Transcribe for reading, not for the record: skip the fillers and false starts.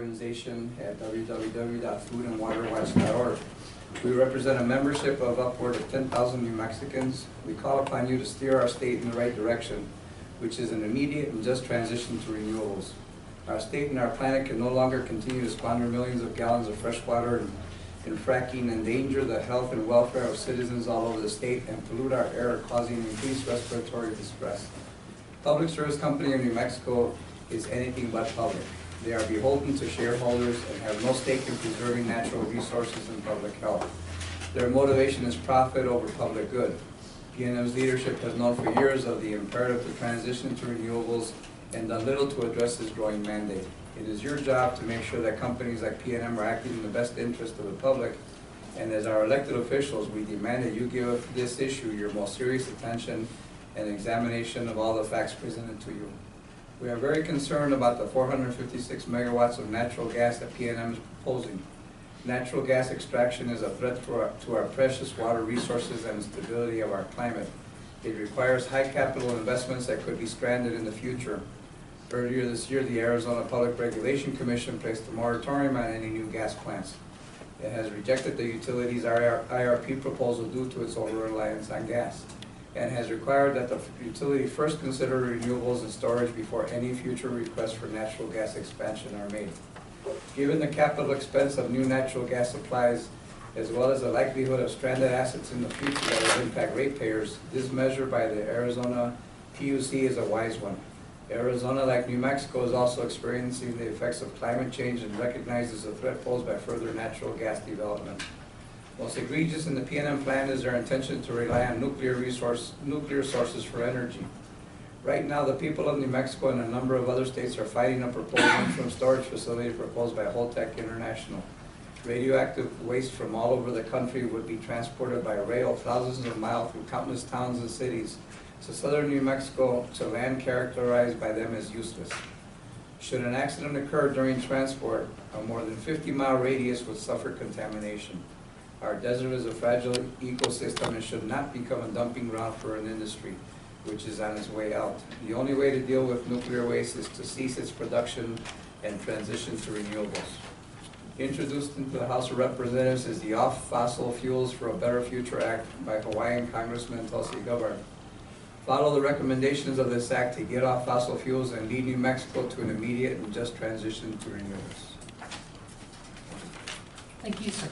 organization at www.foodandwaterwatch.org. We represent a membership of upward of 10,000 New Mexicans. We call upon you to steer our state in the right direction, which is an immediate and just transition to renewables. Our state and our planet can no longer continue to squander millions of gallons of fresh water in fracking, endanger the health and welfare of citizens all over the state, and pollute our air, causing increased respiratory distress. Public service company in New Mexico is anything but public. They are beholden to shareholders and have no stake in preserving natural resources and public health. Their motivation is profit over public good. PNM's leadership has known for years of the imperative to transition to renewables and done little to address this growing mandate. It is your job to make sure that companies like PNM are acting in the best interest of the public, and as our elected officials, we demand that you give this issue your most serious attention and examination of all the facts presented to you. We are very concerned about the 456 megawatts of natural gas that PNM is proposing. Natural gas extraction is a threat to our precious water resources and the stability of our climate. It requires high capital investments that could be stranded in the future. Earlier this year, the Arizona Public Regulation Commission placed a moratorium on any new gas plants. It has rejected the utility's IRP proposal due to its over-reliance on gas, and has required that the utility first consider renewables and storage before any future requests for natural gas expansion are made. Given the capital expense of new natural gas supplies, as well as the likelihood of stranded assets in the future that will impact ratepayers, this measure by the Arizona PUC is a wise one. Arizona, like New Mexico, is also experiencing the effects of climate change and recognizes the threat posed by further natural gas development. Most egregious in the PNM plan is their intention to rely on nuclear sources for energy. Right now, the people of New Mexico and a number of other states are fighting a proposal from storage facility proposed by Holtec International. Radioactive waste from all over the country would be transported by rail thousands of miles through countless towns and cities to southern New Mexico to land characterized by them as useless. Should an accident occur during transport, a more than 50-mile radius would suffer contamination. Our desert is a fragile ecosystem and should not become a dumping ground for an industry which is on its way out. The only way to deal with nuclear waste is to cease its production and transition to renewables. Introduced into the House of Representatives is the Off Fossil Fuels for a Better Future Act by Hawaiian Congressman Tulsi Gabbard. Follow the recommendations of this act to get off fossil fuels and lead New Mexico to an immediate and just transition to renewables. Thank you, sir.